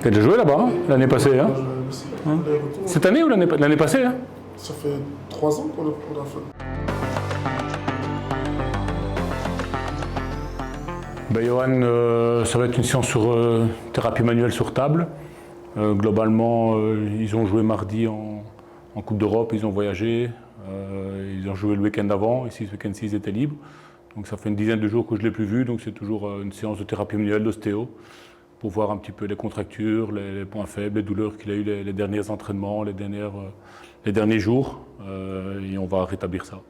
T'as déjà joué là-bas, hein, l'année passée, hein? Hein? Les retours, Cette année ou l'année passée, hein? ça fait 3 ans qu'on a fait. Ben, Johan, ça va être une séance sur thérapie manuelle sur table. Globalement, ils ont joué mardi en Coupe d'Europe, ils ont voyagé, ils ont joué le week-end avant, ici ce week-end-ci ils étaient libres. Donc ça fait une dizaine de jours que je ne l'ai plus vu, donc c'est toujours une séance de thérapie manuelle d'ostéo pour voir un petit peu les contractures, les points faibles, les douleurs qu'il a eu les derniers entraînements, les derniers jours, et on va rétablir ça.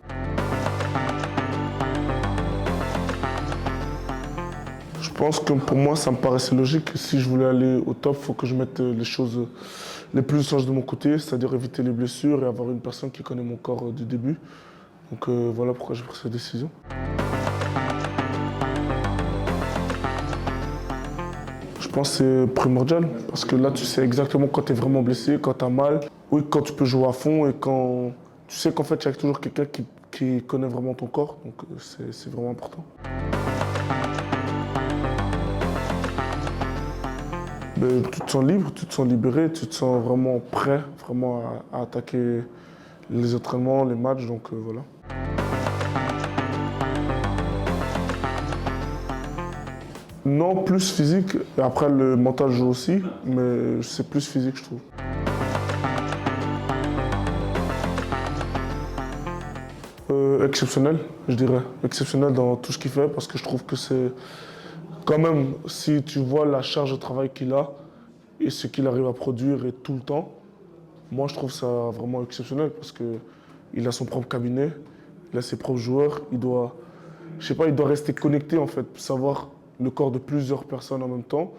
Je pense que pour moi, ça me paraissait logique. Si je voulais aller au top, il faut que je mette les choses les plus sages de mon côté, c'est-à-dire éviter les blessures et avoir une personne qui connaît mon corps du début. Donc voilà pourquoi j'ai pris cette décision. Je pense que c'est primordial, parce que là, tu sais exactement quand tu es vraiment blessé, quand tu as mal, oui, quand tu peux jouer à fond et quand tu sais qu'en fait, il y a toujours quelqu'un qui connaît vraiment ton corps. Donc c'est vraiment important. Tu te sens libre, tu te sens libéré, tu te sens vraiment prêt à attaquer les entraînements, les matchs, donc voilà. Non, plus physique, et après le mental joue aussi, mais c'est plus physique je trouve. Exceptionnel, je dirais. Exceptionnel dans tout ce qu'il fait, parce que je trouve que c'est quand même, si tu vois la charge de travail qu'il a et ce qu'il arrive à produire et tout le temps, moi je trouve ça vraiment exceptionnel parce qu'il a son propre cabinet, il a ses propres joueurs, je sais pas, il doit rester connecté en fait, savoir le corps de plusieurs personnes en même temps,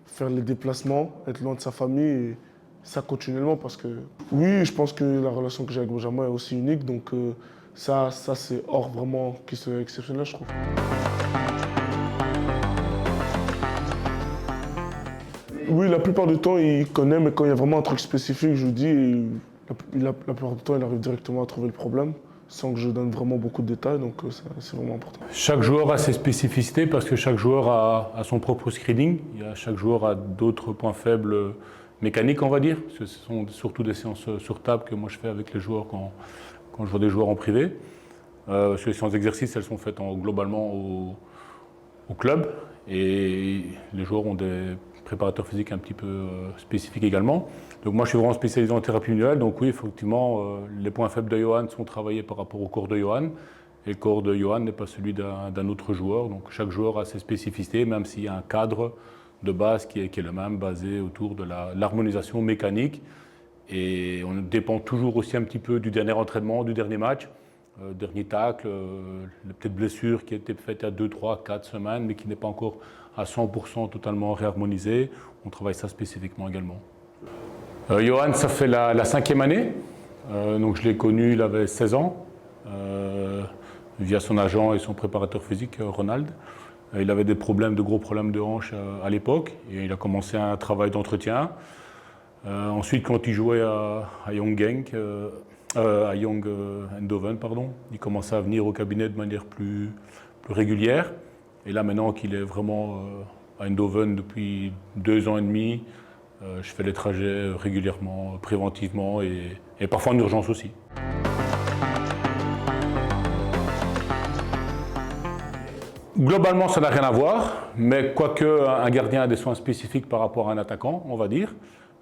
faire les déplacements, être loin de sa famille et ça continuellement parce que oui, je pense que la relation que j'ai avec Benjamin est aussi unique, donc ça c'est hors vraiment qui serait exceptionnel je trouve. Oui, la plupart du temps, il connaît, mais quand il y a vraiment un truc spécifique, je lui dis, et la plupart du temps, il arrive directement à trouver le problème, sans que je donne vraiment beaucoup de détails, donc c'est vraiment important. Chaque joueur a ses spécificités parce que chaque joueur a son propre screening. Chaque joueur a d'autres points faibles mécaniques, on va dire. Parce que ce sont surtout des séances sur table que moi je fais avec les joueurs quand je vois des joueurs en privé. Parce que les séances d'exercice, elles sont faites globalement au club. Et les joueurs ont des préparateurs physiques un petit peu spécifiques également. Donc moi je suis vraiment spécialisé en thérapie manuelle, donc oui effectivement les points faibles de Johan sont travaillés par rapport au corps de Johan, et le corps de Johan n'est pas celui d'un autre joueur, donc chaque joueur a ses spécificités, même s'il y a un cadre de base qui est le même, basé autour de l'harmonisation mécanique, et on dépend toujours aussi un petit peu du dernier entraînement, du dernier match, dernier tacle, la petite blessure qui a été faite il y a 2, 3, 4 semaines, mais qui n'est pas encore à 100% totalement réharmonisée. On travaille ça spécifiquement également. Johan, ça fait la 5e année. Donc je l'ai connu, il avait 16 ans, via son agent et son préparateur physique, Ronald. Il avait de gros problèmes de hanche à l'époque, et il a commencé un travail d'entretien. Ensuite, quand il jouait à Young Genk, à Young Eindhoven, pardon, il commençait à venir au cabinet de manière plus régulière. Et là, maintenant qu'il est vraiment à Eindhoven depuis 2 ans et demi, je fais les trajets régulièrement, préventivement et parfois en urgence aussi. Globalement, ça n'a rien à voir, mais quoique un gardien a des soins spécifiques par rapport à un attaquant, on va dire.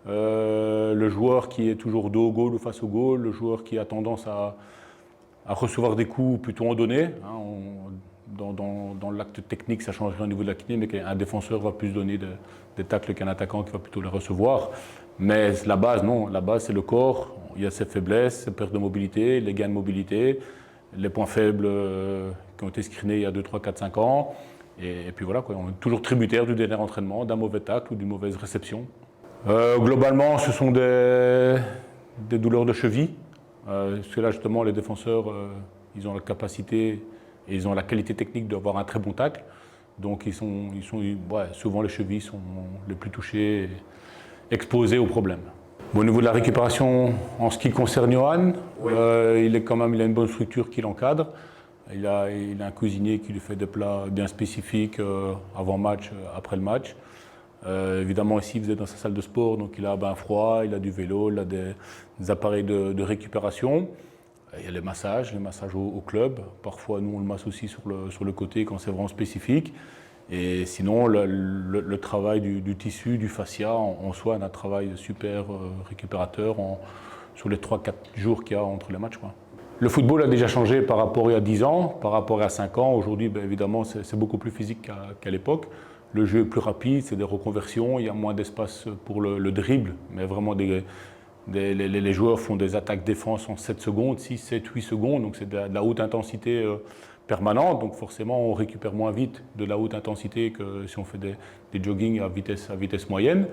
Le joueur qui est toujours dos au goal ou face au goal, le joueur qui a tendance à recevoir des coups plutôt en donné. Dans l'acte technique, ça changerait au niveau de la kiné, mais qu'un défenseur va plus donner des tacles qu'un attaquant qui va plutôt les recevoir. Mais la base, non. La base, c'est le corps. Il y a ses faiblesses, ses pertes de mobilité, les gains de mobilité, les points faibles qui ont été screenés il y a 2, 3, 4, 5 ans. Et puis voilà, quoi. On est toujours tributaire du dernier entraînement, d'un mauvais tacle ou d'une mauvaise réception. Globalement, ce sont des douleurs de cheville. Parce que là, justement, les défenseurs, ils ont la capacité et ils ont la qualité technique d'avoir un très bon tacle. Donc, souvent, les chevilles sont les plus touchées et exposées aux problèmes. Au niveau de la récupération, en ce qui concerne Johan, oui. Il a une bonne structure qui l'encadre. Il a un cuisinier qui lui fait des plats bien spécifiques avant match, après le match. Évidemment, ici, vous êtes dans sa salle de sport, donc il a un bain froid, il a du vélo, il a des appareils de récupération. Il y a les massages au club. Parfois, nous, on le masse aussi sur le côté quand c'est vraiment spécifique. Et sinon, le travail du tissu, du fascia, en soi, on a un travail super récupérateur sur les 3-4 jours qu'il y a entre les matchs, quoi. Le football a déjà changé par rapport à il y a 10 ans, par rapport à 5 ans. Aujourd'hui, ben, évidemment, c'est beaucoup plus physique qu'à l'époque. Le jeu est plus rapide, c'est des reconversions, il y a moins d'espace pour le dribble, mais vraiment les joueurs font des attaques-défense en 7 secondes, 6, 7, 8 secondes, donc c'est de la haute intensité permanente, donc forcément on récupère moins vite de la haute intensité que si on fait des joggings à vitesse moyenne.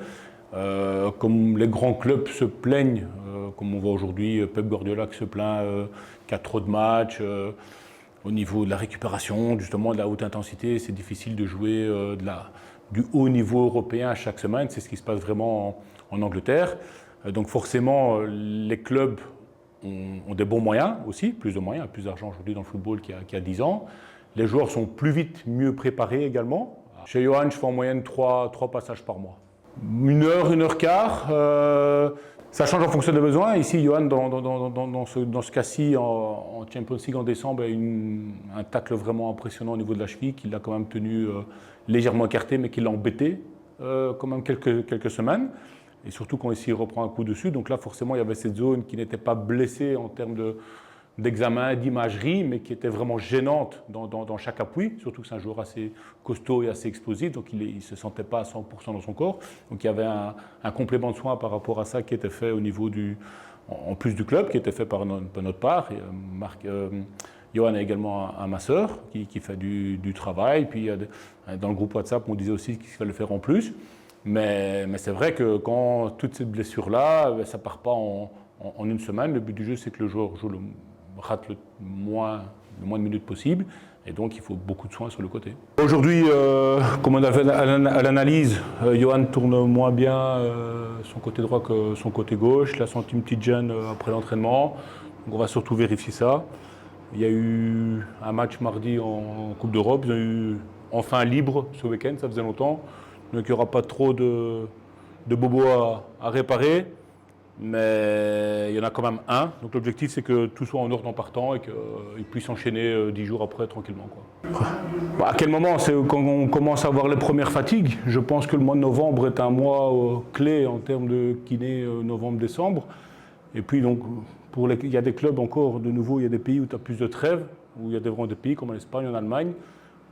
Comme les grands clubs se plaignent, comme on voit aujourd'hui Pep Guardiola qui se plaint qu'il y a trop de matchs, au niveau de la récupération, justement de la haute intensité, c'est difficile de jouer du haut niveau européen chaque semaine, c'est ce qui se passe vraiment en Angleterre. Donc forcément, les clubs ont des bons moyens aussi, plus de moyens, plus d'argent aujourd'hui dans le football qu'il y a 10 ans. Les joueurs sont plus vite, mieux préparés également. Chez Johan, je fais en moyenne 3 passages par mois. 1 heure, 1 heure quart. Ça change en fonction des besoins. Ici, Johan, dans ce cas-ci, en Champions League en décembre, a un tacle vraiment impressionnant au niveau de la cheville, qu'il a quand même tenu légèrement écarté, mais qui l'a embêté quand même quelques semaines. Et surtout quand ici il reprend un coup dessus. Donc là, forcément, il y avait cette zone qui n'était pas blessée en termes d'examen, d'imagerie, mais qui était vraiment gênante dans chaque appui. Surtout que c'est un joueur assez costaud et assez explosif, donc il ne se sentait pas à 100% dans son corps. Donc il y avait un complément de soins par rapport à ça qui était fait au niveau en plus du club, qui était fait par notre part. Et, Johan a également un masseur qui fait du travail. Puis dans le groupe WhatsApp, on disait aussi qu'il fallait le faire en plus. Mais c'est vrai que quand toutes ces blessures-là, ça ne part pas en 1 semaine. Le but du jeu, c'est que le joueur rate le moins de minutes possible. Et donc, il faut beaucoup de soins sur le côté. Aujourd'hui, comme on a fait à l'analyse, Johan tourne moins bien son côté droit que son côté gauche. Il a senti une petite gêne après l'entraînement. Donc, on va surtout vérifier ça. Il y a eu un match mardi en Coupe d'Europe. Ils ont eu enfin libre ce week-end, ça faisait longtemps. Donc il n'y aura pas trop de bobos à réparer, mais il y en a quand même un. Donc l'objectif, c'est que tout soit en ordre en partant et qu'il puisse enchaîner 10 jours après tranquillement, quoi. À quel moment? C'est quand on commence à avoir les premières fatigues. Je pense que le mois de novembre est un mois clé en termes de kiné, novembre-décembre. Et puis donc, il y a des clubs encore, de nouveau, il y a des pays où tu as plus de trêves, où il y a vraiment des pays comme en Espagne, en Allemagne.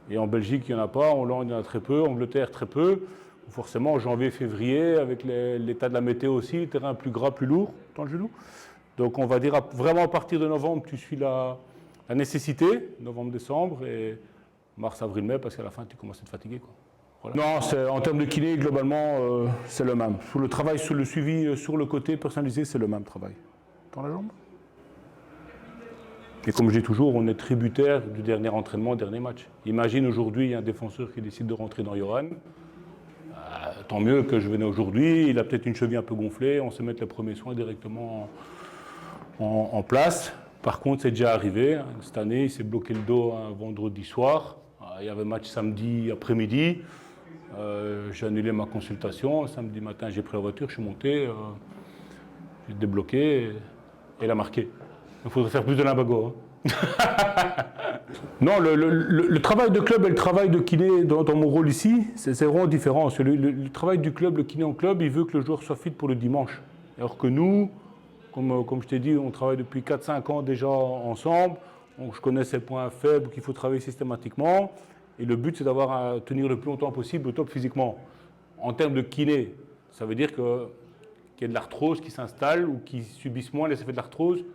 Et en Belgique, il n'y en a pas, en Hollande, il y en a très peu, en Angleterre, très peu. Forcément, en janvier, février, avec l'état de la météo aussi, le terrain plus gras, plus lourd dans le genou. Donc on va dire vraiment à partir de novembre, tu suis la nécessité, novembre, décembre, et mars, avril, mai, parce qu'à la fin, tu commences à être fatigué, quoi. Voilà. Non, en termes de kiné, globalement, c'est le même. Sur le travail, sur le suivi, sur le côté personnalisé, c'est le même travail. Dans la jambe. Et comme je dis toujours, on est tributaire du dernier entraînement, dernier match. Imagine aujourd'hui, il y a un défenseur qui décide de rentrer dans Johan. Tant mieux que je venais aujourd'hui, il a peut-être une cheville un peu gonflée, on sait mettre les premiers soins directement en place. Par contre, c'est déjà arrivé. Cette année, il s'est bloqué le dos un vendredi soir. Il y avait match samedi après-midi. J'ai annulé ma consultation. Samedi matin, j'ai pris la voiture, je suis monté, j'ai débloqué et il a marqué. Il faudrait faire plus de limbago. Hein. Non, le travail de club et le travail de kiné dans mon rôle ici, c'est vraiment différent. Le travail du club, le kiné en club, il veut que le joueur soit fit pour le dimanche. Alors que nous, comme je t'ai dit, on travaille depuis 4-5 ans déjà ensemble. Je connais ses points faibles qu'il faut travailler systématiquement. Et le but, c'est d'avoir à tenir le plus longtemps possible au top physiquement. En termes de kiné, ça veut dire qu'il y a de l'arthrose qui s'installe ou qui subissent moins les effets de l'arthrose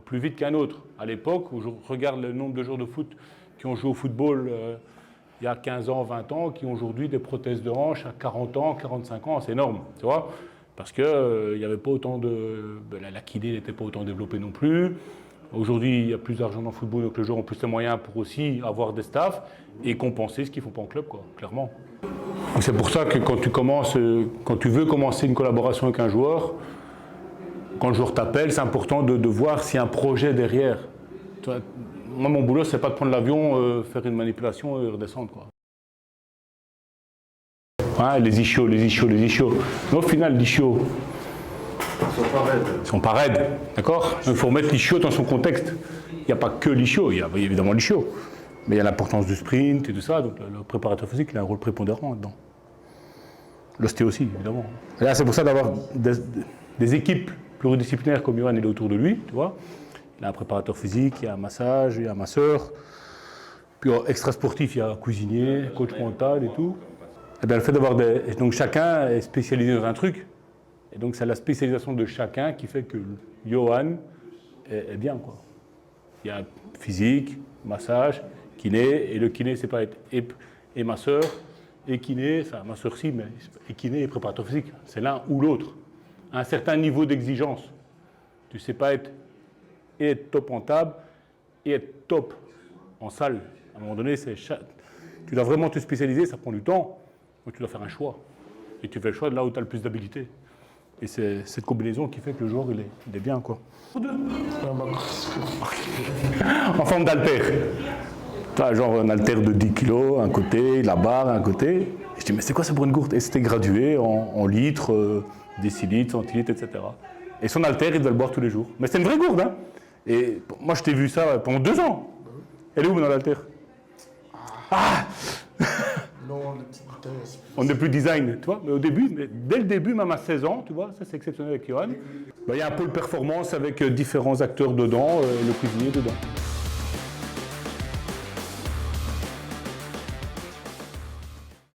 plus vite qu'un autre. À l'époque, où je regarde le nombre de joueurs de foot qui ont joué au football il y a 15 ans, 20 ans, qui ont aujourd'hui des prothèses de hanche à 40 ans, 45 ans, c'est énorme, tu vois, parce que il n'y avait pas autant la kiné n'était pas autant développée non plus. Aujourd'hui, il y a plus d'argent dans le football, donc les joueurs ont plus de moyens pour aussi avoir des staffs et compenser ce qu'ils ne font pas en club, quoi, clairement. C'est pour ça que quand tu veux commencer une collaboration avec un joueur, quand le joueur t'appelle, c'est important de voir s'il y a un projet derrière. Moi, mon boulot, c'est pas de prendre l'avion, faire une manipulation et redescendre, quoi. Hein, les ischios. Mais au final, l'ischio, ils sont pas raides. D'accord? Il faut remettre l'ischio dans son contexte. Il n'y a pas que l'ischio, il y a évidemment l'ischio. Mais il y a l'importance du sprint et tout ça, donc le préparateur physique il a un rôle prépondérant là-dedans. L'ostéo aussi, évidemment. Et là, c'est pour ça d'avoir des équipes pluridisciplinaires comme Johan, il est autour de lui, tu vois. Il y a un préparateur physique, il y a un massage, il y a un masseur. Puis extra sportif, il y a un cuisinier, coach mental et tout. Et bien, le fait d'avoir donc chacun est spécialisé dans un truc. Et donc c'est la spécialisation de chacun qui fait que Johan est bien, quoi. Il y a physique, massage, kiné, et le kiné c'est pas être et masseur, et kiné, enfin masseur si, mais et kiné et préparateur physique. C'est l'un ou l'autre. À un certain niveau d'exigence. Tu ne sais pas être top en table et être top en salle. À un moment donné, tu dois vraiment te spécialiser, ça prend du temps, donc tu dois faire un choix. Et tu fais le choix de là où tu as le plus d'habilité. Et c'est cette combinaison qui fait que le joueur, il est bien, quoi. En forme d'haltère. Tu as genre un haltère de 10 kg, un côté, la barre, un côté. Et je dis, mais c'est quoi ça pour une gourde? Et c'était gradué en litres, décilitres, centilitres, etc. Et son haltère, il devait le boire tous les jours. Mais c'était une vraie gourde, hein. Et moi, je t'ai vu ça pendant 2 ans. Elle est où, dans l'haltère? Ah Non, les petites bouteilles. On n'est plus design, tu vois. Mais au début, dès le début, même à 16 ans, tu vois, ça c'est exceptionnel avec Johan. Il y a un pôle performance avec différents acteurs dedans, le cuisinier dedans.